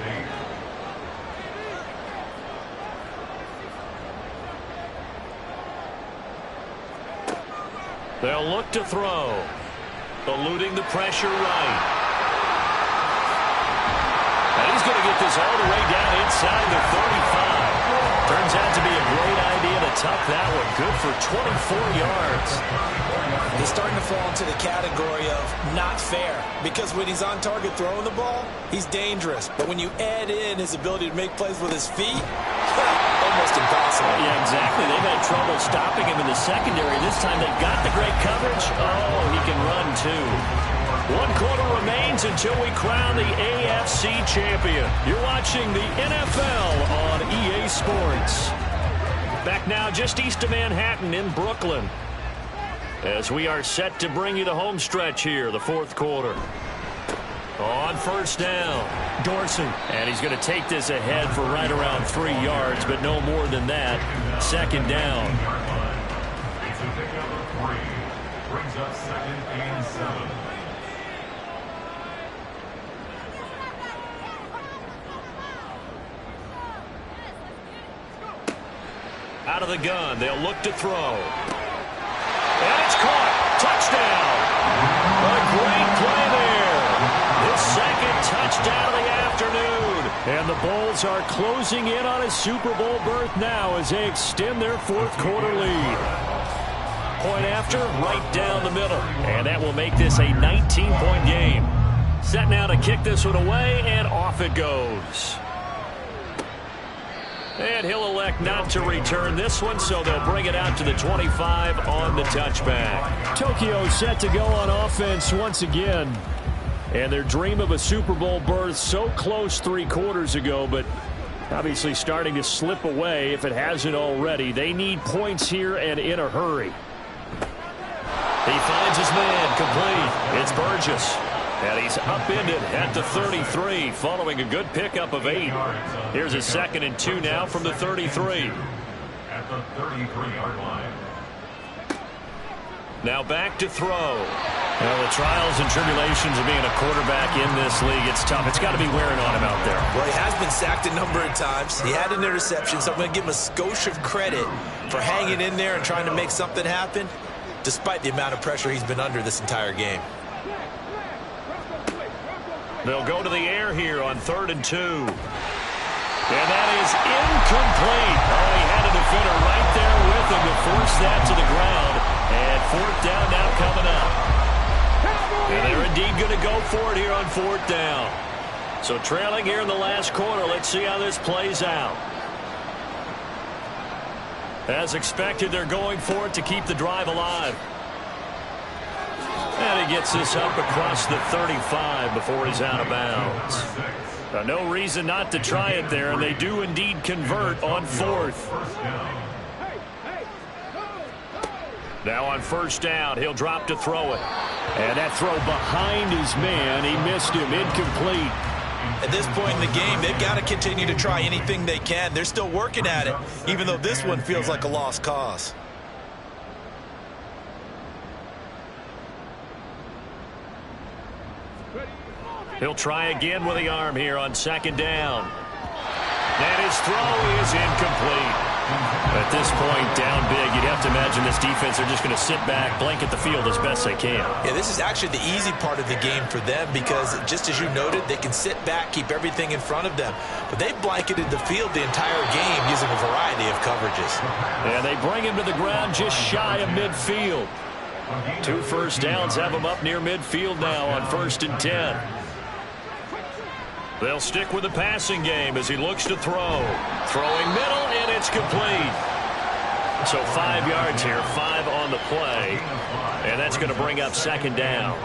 8. They'll look to throw. Eluding the pressure right. And he's going to get this all the way down inside the 35. Turns out to be a great idea to tuck that one. Good for 24 yards. He's starting to fall into the category of not fair, because when he's on target throwing the ball, he's dangerous. But when you add in his ability to make plays with his feet, almost impossible. Yeah, exactly. They've had trouble stopping him in the secondary. This time they've got the great coverage. Oh, he can run too. 1 quarter remains until we crown the AFC champion. You're watching the NFL on EA Sports. Back now just east of Manhattan in Brooklyn, as we are set to bring you the home stretch here, the 4th quarter. On 1st down, Dorsey. And he's going to take this ahead for right around 3 yards, but no more than that. 2nd down. It's a pickup of 3. Brings up 2nd and 7. Out of the gun, they'll look to throw. And it's caught. Touchdown. A great play there. His 2nd touchdown of the afternoon. And the Bulls are closing in on a Super Bowl berth now as they extend their 4th quarter lead. Point after, right down the middle. And that will make this a 19-point game. Set now to kick this one away, and off it goes. And he'll elect not to return this one, so they'll bring it out to the 25 on the touchback. Tokyo set to go on offense once again. And their dream of a Super Bowl berth so close 3 quarters ago, but obviously starting to slip away if it hasn't already. They need points here and in a hurry. He finds his man complete. It's Burgess. And he's upended at the 33 following a good pickup of 8. Here's a 2nd and 2 now from the 33. At the 33-yard line. Now back to throw. Well, the trials and tribulations of being a quarterback in this league, it's tough. It's got to be wearing on him out there. Well, he has been sacked a number of times. He had an interception, so I'm going to give him a skosh of credit for hanging in there and trying to make something happen, despite the amount of pressure he's been under this entire game. They'll go to the air here on 3rd and 2. And that is incomplete. Oh, he had a defender right there with him to force that to the ground. And 4th down now coming up. And they're indeed going to go for it here on 4th down. So trailing here in the last quarter. Let's see how this plays out. As expected, they're going for it to keep the drive alive. And he gets this up across the 35 before he's out of bounds. No reason not to try it there, and they do indeed convert on 4th. Now on 1st down, he'll drop to throw it. And that throw behind his man, he missed him, incomplete. At this point in the game, they've got to continue to try anything they can. They're still working at it, even though this one feels like a lost cause. He'll try again with the arm here on 2nd down. And his throw is incomplete. At this point, down big, you'd have to imagine this defense are just going to sit back, blanket the field as best they can. Yeah, this is actually the easy part of the game for them because, just as you noted, they can sit back, keep everything in front of them. But they've blanketed the field the entire game using a variety of coverages. And they bring him to the ground just shy of midfield. 2 first downs have him up near midfield now on 1st and 10. They'll stick with the passing game as he looks to throw. Throwing middle, and it's complete. So 5 yards here, 5 on the play. And that's going to bring up second down.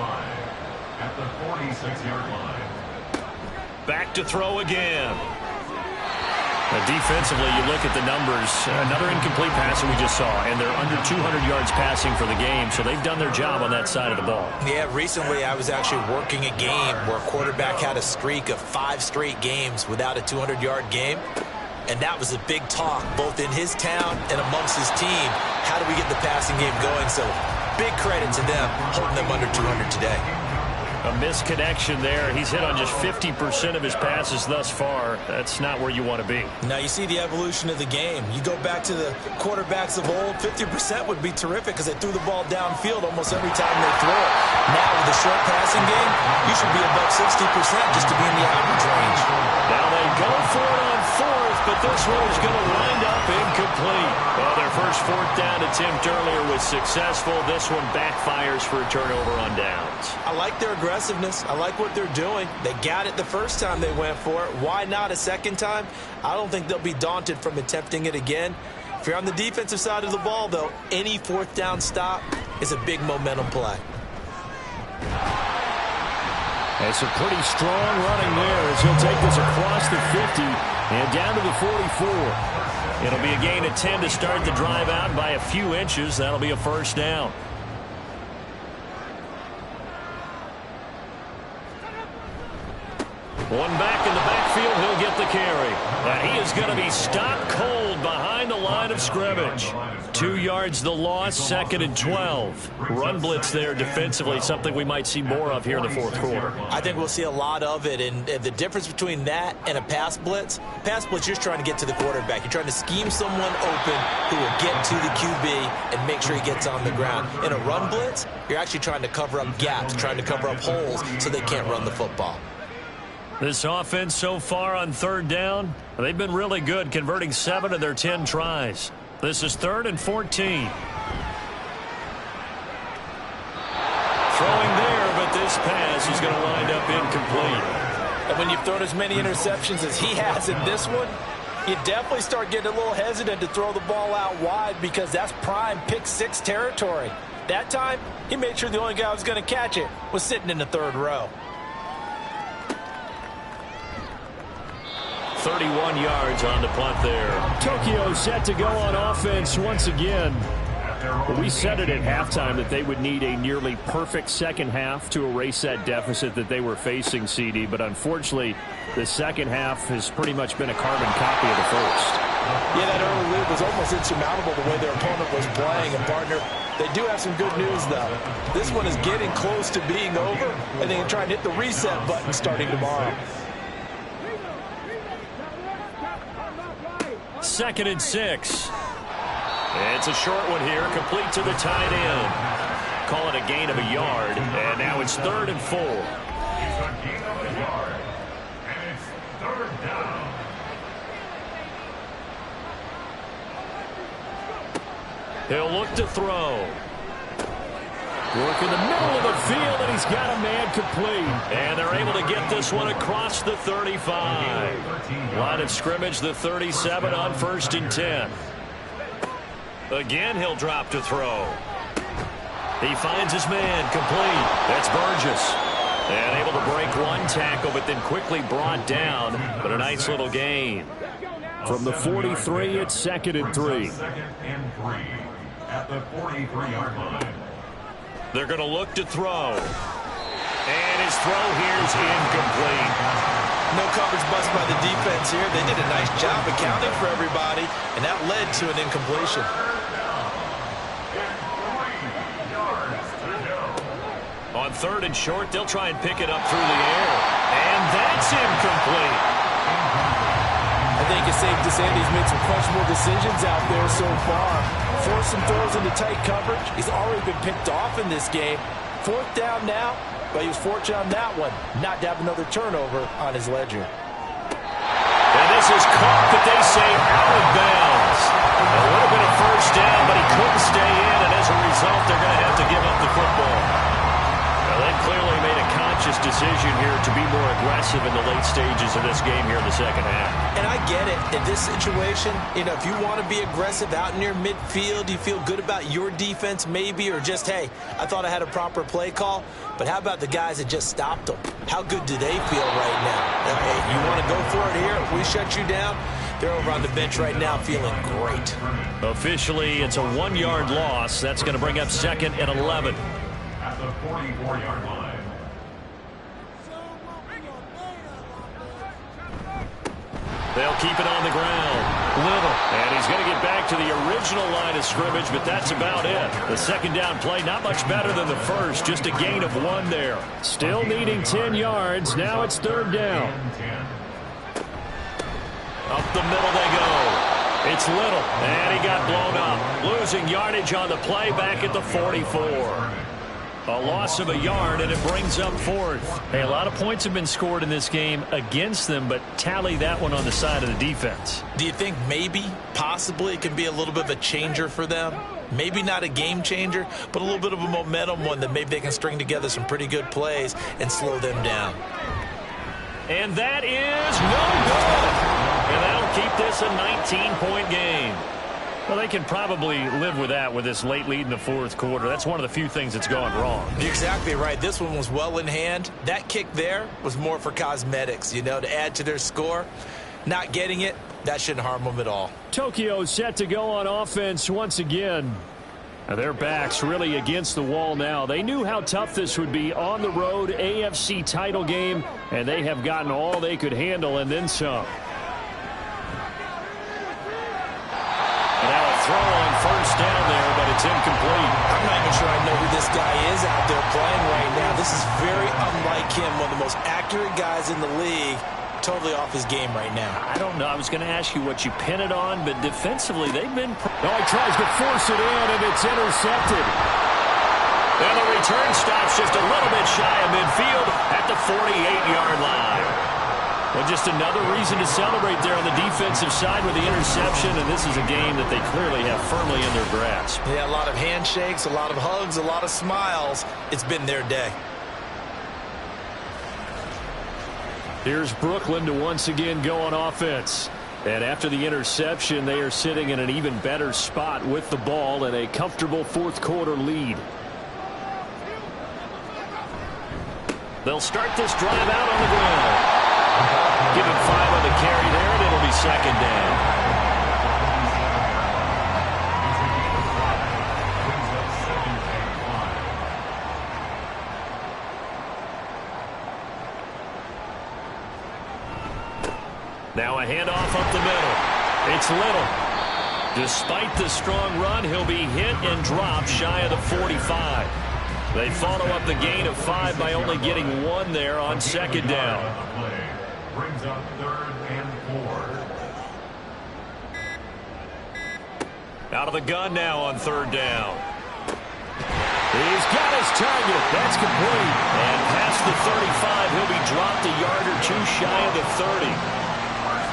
At the 46-yard line. Back to throw again. Defensively, you look at the numbers. Another incomplete pass that we just saw, and they're under 200 yards passing for the game, so they've done their job on that side of the ball. Yeah, recently I was actually working a game where a quarterback had a streak of 5 straight games without a 200-yard game, and that was a big talk both in his town and amongst his team. How do we get the passing game going? So big credit to them holding them under 200 today. A misconnection there. He's hit on just 50% of his passes thus far. That's not where you want to be. Now you see the evolution of the game. You go back to the quarterbacks of old, 50% would be terrific because they threw the ball downfield almost every time they throw it. Now with the short passing game, you should be above 60% just to be in the average range. Now they go for it on fourth, but this one is going to wind up incomplete. Well, their first fourth down attempt earlier was successful. This one backfires for a turnover on downs. I like their aggressiveness. I like what they're doing. They got it the first time they went for it. Why not a second time? I don't think they'll be daunted from attempting it again. If you're on the defensive side of the ball, though, any fourth down stop is a big momentum play. It's a pretty strong running there as he'll take this across the 50 and down to the 44. It'll be a gain of 10 to start the drive out by a few inches. That'll be a first down. One back in the backfield, he'll get the carry. And he is going to be stopped cold behind the line of scrimmage. 2 yards the loss, second and 12. Run blitz there defensively, something we might see more of here in the fourth quarter. I think we'll see a lot of it, and the difference between that and a pass blitz, you're just trying to get to the quarterback. You're trying to scheme someone open who will get to the QB and make sure he gets on the ground. In a run blitz, you're actually trying to cover up gaps, trying to cover up holes so they can't run the football. This offense so far on third down, they've been really good, converting 7 of their 10 tries. This is 3rd and 14. Throwing there, but this pass is going to wind up incomplete. And when you've thrown as many interceptions as he has in this one, you definitely start getting a little hesitant to throw the ball out wide because that's prime pick-6 territory. That time, he made sure the only guy who was going to catch it was sitting in the third row. 31 yards on the punt there. Tokyo set to go on offense once again. We said it at halftime that they would need a nearly perfect second half to erase that deficit that they were facing, CD. But unfortunately, the second half has pretty much been a carbon copy of the first. Yeah, that early lead was almost insurmountable the way their opponent was playing. And, partner, they do have some good news, though. This one is getting close to being over, and they can try and hit the reset button starting tomorrow. 2nd and 6. It's a short one here, complete to the tight end. Call it a gain of a yard, and now it's 3rd and 4. It's a gain of a yard, and it's 3rd down. He'll look to throw. Work in the middle of the field, and he's got a man complete. And they're able to get this one across the 35. Line of scrimmage, the 37 on 1st and 10. Again, he'll drop to throw. He finds his man complete. That's Burgess. And able to break one tackle, but then quickly brought down. But a nice little gain. From the 43, it's 2nd and 3. 2nd and 3 at the 43-yard line. They're going to look to throw. And his throw here is incomplete. No coverage bust by the defense here. They did a nice job accounting for everybody, and that led to an incompletion. On 3rd and short, they'll try and pick it up through the air. And that's incomplete. I think it's safe to say he's made some questionable decisions out there so far. Forced some throws into tight coverage. He's already been picked off in this game. 4th down now, but he was fortunate on that one not to have another turnover on his ledger. And this is caught, but they say out of bounds. It would have been a first down, but he couldn't stay in, and as a result, they're going to have to give up the football. Well, they clearly made a conscious decision here to be more aggressive in the late stages of this game here in the second half. And I get it. In this situation, you know, if you want to be aggressive out near midfield, you feel good about your defense maybe, or just, hey, I thought I had a proper play call. But how about the guys that just stopped them? How good do they feel right now? Hey, you want to go for it here? We shut you down. They're over on the bench right now feeling great. Officially, it's a 1-yard loss. That's going to bring up 2nd and 11. At the 44-yard line. They'll keep it on the ground. Little. And he's going to get back to the original line of scrimmage, but that's about it. The second down play, not much better than the first. Just a gain of 1 there. Still needing 10 yards. Now it's 3rd down. Up the middle they go. It's Little. And he got blown up. Losing yardage on the play back at the 44. A loss of a yard, and it brings up 4th. Hey, a lot of points have been scored in this game against them, but tally that one on the side of the defense. Do you think maybe, possibly, it can be a little bit of a changer for them? Maybe not a game changer, but a little bit of a momentum one that maybe they can string together some pretty good plays and slow them down. And that is no good. And that'll keep this a 19-point game. Well, they can probably live with that with this late lead in the 4th quarter. That's one of the few things that's gone wrong. You're exactly right. This one was well in hand. That kick there was more for cosmetics, you know, to add to their score. Not getting it, that shouldn't harm them at all. Tokyo set to go on offense once again. Their backs really against the wall now. They knew how tough this would be on the road, AFC title game, and they have gotten all they could handle and then some. Throw on 1st down there, but it's incomplete. I'm not even sure I know who this guy is out there playing right now. This is very unlike him, one of the most accurate guys in the league. Totally off his game right now. I don't know. I was going to ask you what you pin it on, but defensively they've been... Oh, he tries to force it in, and it's intercepted. And the return stops just a little bit shy of midfield at the 48-yard line. Well, just another reason to celebrate there on the defensive side with the interception, and this is a game that they clearly have firmly in their grasp. Yeah, a lot of handshakes, a lot of hugs, a lot of smiles. It's been their day. Here's Brooklyn to once again go on offense. And after the interception, they are sitting in an even better spot with the ball and a comfortable 4th quarter lead. They'll start this drive out on the ground. Give him 5 on the carry there, and it'll be 2nd down. Now a handoff up the middle. It's Little. Despite the strong run, he'll be hit and dropped shy of the 45. They follow up the gain of 5 by only getting 1 there on 2nd down. Brings up 3rd and 4. Out of the gun now on 3rd down. He's got his target. That's complete. And past the 35, he'll be dropped a yard or 2 shy of the 30.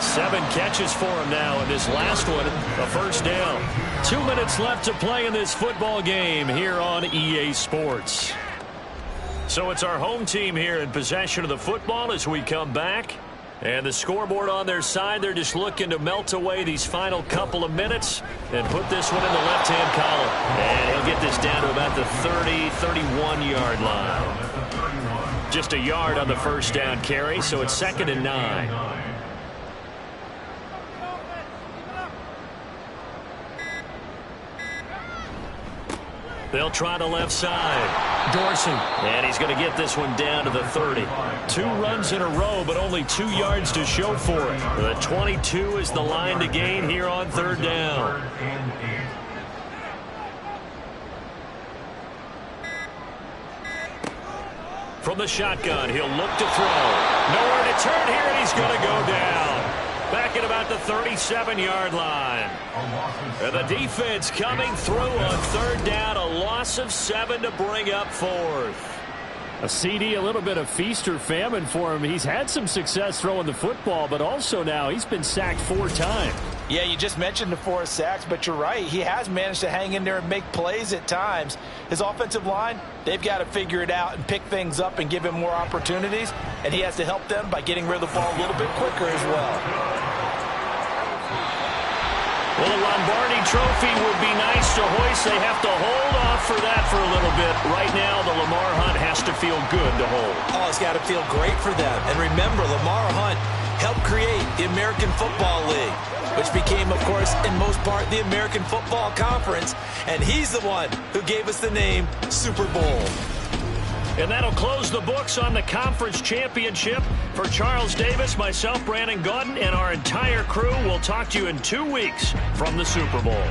7 catches for him now, and this last one, a 1st down. 2 minutes left to play in this football game here on EA Sports. So it's our home team here in possession of the football as we come back. And the scoreboard on their side, they're just looking to melt away these final couple of minutes and put this one in the left-hand column. And he'll get this down to about the 30, 31-yard line. Just a yard on the 1st down carry, so it's 2nd and 9. They'll try the left side. Dorsey. And he's going to get this one down to the 30. 2 runs in a row, but only 2 yards to show for it. The 22 is the line to gain here on 3rd down. From the shotgun, he'll look to throw. Nowhere to turn here, and he's going to go down. Back at about the 37-yard line. And the defense coming through on 3rd down. A loss of 7 to bring up 4th. A CD, a little bit of feast or famine for him. He's had some success throwing the football, but also now he's been sacked 4 times. Yeah, you just mentioned the 4 sacks, but you're right. He has managed to hang in there and make plays at times. His offensive line, they've got to figure it out and pick things up and give him more opportunities, and he has to help them by getting rid of the ball a little bit quicker as well. Well, the Lombardi Trophy would be nice to hoist. They have to hold off for that for a little bit. Right now, the Lamar Hunt has to feel good to hold. Oh, it's got to feel great for them. And remember, Lamar Hunt helped create the American Football League, which became, of course, in most part, the American Football Conference. And he's the one who gave us the name Super Bowl. And that'll close the books on the conference championship. For Charles Davis, myself, Brandon Gaudin, and our entire crew, we'll talk to you in 2 weeks from the Super Bowl.